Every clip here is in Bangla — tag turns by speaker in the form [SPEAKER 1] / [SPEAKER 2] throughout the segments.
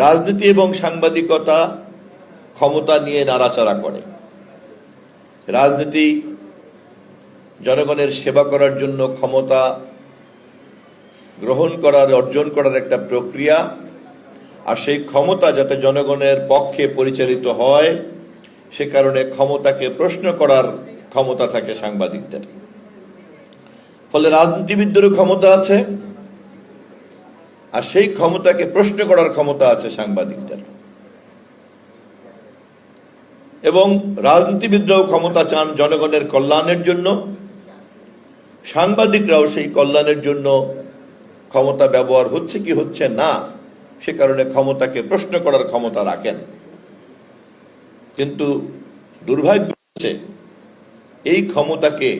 [SPEAKER 1] রাজনীতি এবং সাংবাদিকতা ক্ষমতা নিয়ে নাড়াচাড়া করে। রাজনীতি জনগণের সেবা করার জন্য ক্ষমতা গ্রহণ করার, অর্জন করার একটা প্রক্রিয়া, আর সেই ক্ষমতা যাতে জনগণের পক্ষে পরিচালিত হয় সে কারণে ক্ষমতাকে প্রশ্ন করার ক্ষমতা থাকে সাংবাদিকদের। ফলে রাজনীতিবিদদেরও ক্ষমতা আছে, আর সেই ক্ষমতাকে প্রশ্ন করার ক্ষমতা আছে সাংবাদিকদের। এবং রাজনীতিবিদরাও ক্ষমতা চান জনগণের কল্যাণের জন্য, সাংবাদিকরাও সেই কল্যাণের জন্য ক্ষমতা ব্যবহার হচ্ছে কি হচ্ছে না সে কারণে ক্ষমতাকে প্রশ্ন করার ক্ষমতা রাখেন। কিন্তু দুর্ভাগ্য হচ্ছে এই ক্ষমতাকে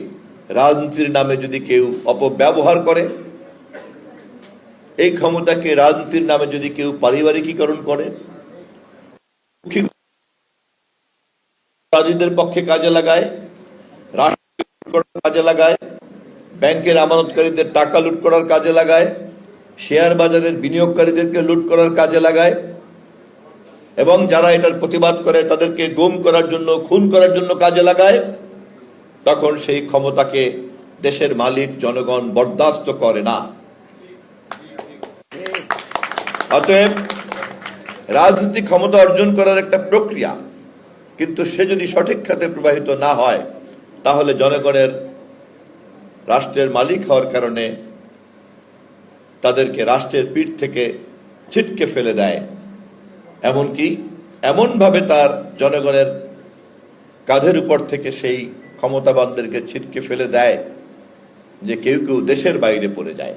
[SPEAKER 1] রাজনীতির নামে যদি কেউ অপব্যবহার করে, এই ক্ষমতাকে রাজনীতির নামে যদি কেউ পারিবারিকীকরণ করে, রাজনীতির পক্ষে কাজে লাগায়, রাষ্ট্র কাজে লাগায়, ব্যাংকের আমানতকারীদের টাকা লুট করার কাজে লাগায়, শেয়ার বাজারের বিনিয়োগকারীদেরকে লুট করার কাজে লাগায়, এবং যারা এটার প্রতিবাদ করে তাদেরকে গুম করার জন্য, খুন করার জন্য কাজে লাগায়, তখন সেই ক্ষমতাকে দেশের মালিক জনগণ বরদাস্ত করে না। অতএব রাজনীতি ক্ষমতা অর্জন করার একটা প্রক্রিয়া, কিন্তু সে যদি সঠিক খাতে প্রবাহিত না হয় তাহলে জনগণের রাষ্ট্রের মালিক হওয়ার কারণে তাদেরকে রাষ্ট্রের পিঠ থেকে ছিটকে ফেলে দেয়, এমনকি এমনভাবে তার জনগণের কাঁধের উপর থেকে সেই ক্ষমতাবানদেরকে ছিটকে ফেলে দেয় যে কেউ কেউ দেশের বাইরে পড়ে যায়,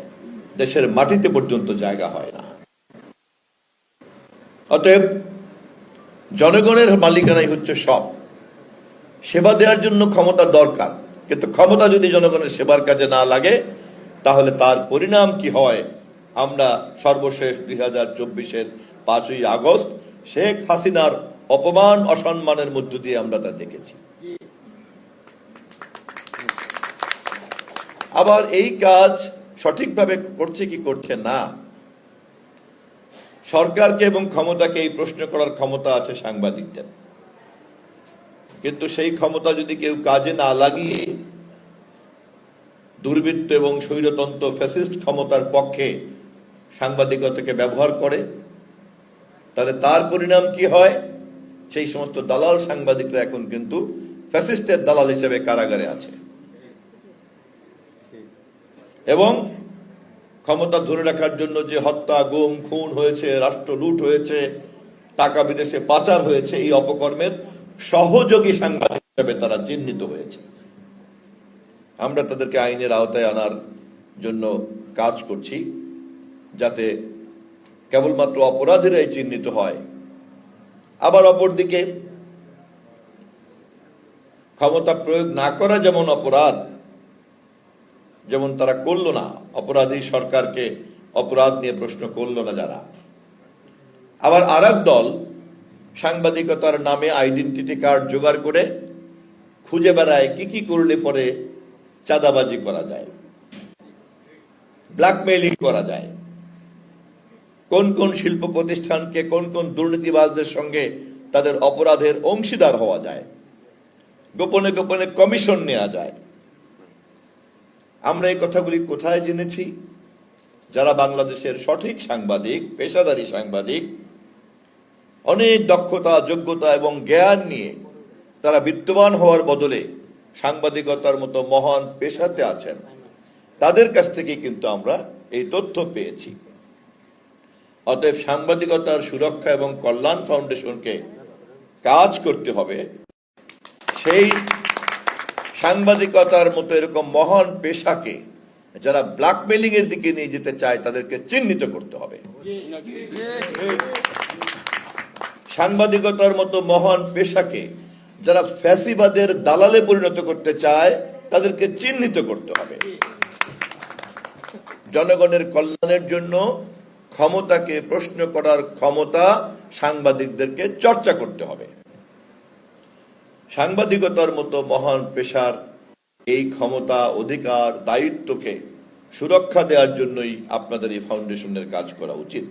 [SPEAKER 1] দেশের মাটিতে পর্যন্ত জায়গা হয় না। অতএব জনগণের মালিকানাই হচ্ছে সব। সেবা দেওয়ার জন্য ক্ষমতা দরকার, কিন্তু ক্ষমতা যদি জনগণের সেবার কাজে না লাগে তাহলে তার পরিণাম কি হয় আমরা সর্বশেষ 2024-এর 5ই আগস্ট শেখ হাসিনার অপমান অসম্মানের মধ্য দিয়ে আমরা তা দেখেছি। আবার এই কাজ সঠিকভাবে করছে কি করছে না, সরকারকে এবং ক্ষমতাকে এই প্রশ্ন করার ক্ষমতা আছে সাংবাদিকদের। কিন্তু সেই ক্ষমতা যদি কেউ কাজে না লাগিয়ে দুর্বৃত্ত এবং স্বৈরতন্ত্র ফ্যাসিস্ট ক্ষমতার পক্ষে সাংবাদিকতাকে ব্যবহার করে, তাহলে তার পরিণাম কি হয়? সেই সমস্ত দালাল সাংবাদিকরা এখন কিন্তু ফ্যাসিস্টের দালাল হিসেবে কারাগারে আছে, এবং ক্ষমতা ধরে রাখার জন্য যে হত্যা, গুম, খুন হয়েছে, রাষ্ট্র লুট হয়েছে, টাকা বিদেশে পাচার হয়েছে, এই অপকর্মের সহযোগী সাংবাদিক হিসেবে তারা চিহ্নিত হয়েছে। আমরা তাদেরকে আইনের আওতায় আনার জন্য কাজ করছি, যাতে কেবলমাত্র অপরাধীরাই চিহ্নিত হয়। আবার অপরদিকে ক্ষমতা প্রয়োগ না করা যেমন অপরাধ, যেমন তারা করলো না, অপরাধী সরকারকে অপরাধ নিয়ে প্রশ্ন করলো না যারা, আবার আরেক দল সাংবাদিকতার নামে আইডেন্টিটি কার্ড জোগাড় করে খুঁজে বেড়ায় কি কি করলে পরে চাঁদাবাজি করা যায়, ব্ল্যাকমেইলিং করা যায়, কোন কোন শিল্প প্রতিষ্ঠানকে কোন কোন দুর্নীতিবাজদের সঙ্গে তাদের অপরাধের অংশীদার হওয়া যায়, গোপনে গোপনে কমিশন নেওয়া যায়। আমরা এই কথাগুলি কোথায় জেনেছি? যারা বাংলাদেশের সঠিক সাংবাদিক, পেশাদারী সাংবাদিক, অনেক দক্ষতা, যোগ্যতা এবং জ্ঞান নিয়ে তারা বিত্তবান হওয়ার বদলে সাংবাদিকতার মতো মহান পেশাতে আছেন, তাদের কাছ থেকে কিন্তু আমরা এই তথ্য পেয়েছি। অতএব সাংবাদিকতার সুরক্ষা এবং কল্যাণ ফাউন্ডেশনকে কাজ করতে হবে সেই সাংবাদিকতার মতো এরকম মহান পেশাকে যারা ব্ল্যাকমেইলিং এর দিকে নিয়ে যেতে চায় তাদেরকে চিহ্নিত করতে হবে। সাংবাদিকতার মতো মহান পেশাকে যারা ফ্যাসিবাদের দালালে পরিণত করতে চায় তাদেরকে চিহ্নিত করতে হবে। জনগণের কল্যাণের জন্য ক্ষমতাকে প্রশ্ন করার ক্ষমতা সাংবাদিকদেরকে চর্চা করতে হবে। সাংবাদিকতার মতো মহান পেশার এই ক্ষমতা, অধিকার, দায়িত্বকে সুরক্ষা দেওয়ার জন্যই আপনাদের এই ফাউন্ডেশনের কাজ করা উচিত।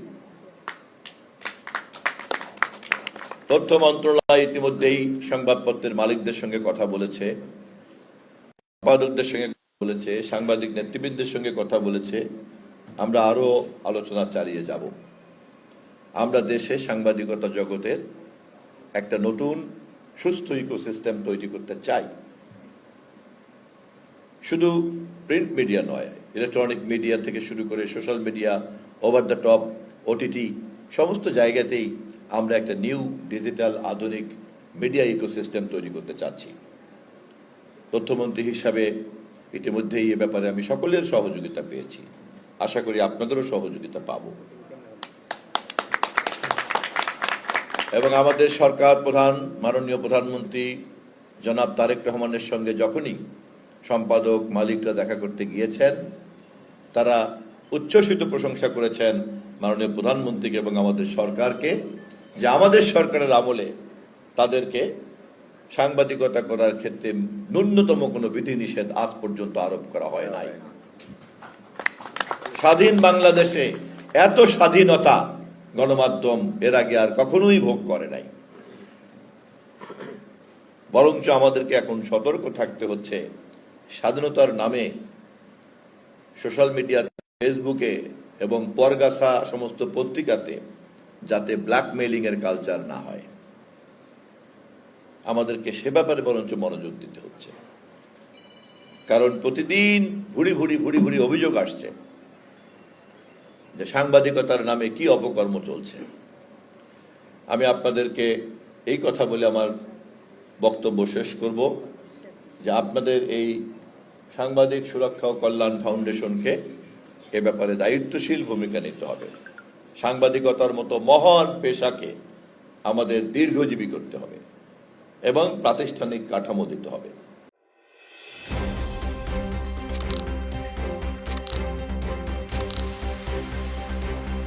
[SPEAKER 1] তথ্য মন্ত্রণালয় ইতিমধ্যেই সংবাদপত্রের মালিকদের সঙ্গে কথা বলেছে, সম্পাদকদের সঙ্গে বলেছে, সাংবাদিক নেতৃবৃন্দের সঙ্গে কথা বলেছে। আমরা আরো আলোচনা চালিয়ে যাব। আমরা দেশে সাংবাদিকতা জগতের একটা নতুন সুস্থ ইকোসিস্টেম তৈরি করতে চাই। শুধু প্রিন্ট মিডিয়া নয়, ইলেকট্রনিক মিডিয়া থেকে শুরু করে social media, over the top, OTT, সমস্ত জায়গাতেই আমরা একটা নিউ ডিজিটাল আধুনিক মিডিয়া ইকোসিস্টেম তৈরি করতে চাচ্ছি। তথ্যমন্ত্রী হিসাবে ইতিমধ্যেই এ ব্যাপারে আমি সকলের সহযোগিতা পেয়েছি, আশা করি আপনাদেরও সহযোগিতা পাব। এবং আমাদের সরকার প্রধান মাননীয় প্রধানমন্ত্রী জনাব তারেক রহমানের সঙ্গে যখনই সম্পাদক মালিকরা দেখা করতে গিয়েছেন, তারা উচ্ছ্বসিত প্রশংসা করেছেন মাননীয় প্রধানমন্ত্রীকে এবং আমাদের সরকারকে, যে আমাদের সরকারের আমলে তাদেরকে সাংবাদিকতা করার ক্ষেত্রে ন্যূনতম কোনো বিধিনিষেধ আজ পর্যন্ত আরোপ করা হয় নাই। স্বাধীন বাংলাদেশে এত স্বাধীনতা গণমাধ্যম এর আগে আর কখনোই ভোগ করে নাই। বরঞ্চ আমাদেরকে এখন সতর্ক থাকতে হচ্ছে, স্বাধীনতার নামে সোশ্যাল মিডিয়া, ফেসবুকে এবং পরগাছা সমস্ত পত্রিকাতে যাতে ব্ল্যাকমেইলিং এর কালচার না হয়, আমাদেরকে সে ব্যাপারে বরঞ্চ মনোযোগ দিতে হচ্ছে। কারণ প্রতিদিন ভুরি ভুরি অভিযোগ আসছে যে সাংবাদিকতার নামে কি অপকর্ম চলছে। আমি আপনাদেরকে এই কথা বলে আমার বক্তব্য শেষ করব যে আপনাদের এই সাংবাদিক সুরক্ষা ও কল্যাণ ফাউন্ডেশনকে এ ব্যাপারে দায়িত্বশীল ভূমিকা নিতে হবে। সাংবাদিকতার মতো মহান পেশাকে আমাদের দীর্ঘজীবী করতে হবে এবং প্রাতিষ্ঠানিক কাঠামো দিতে হবে।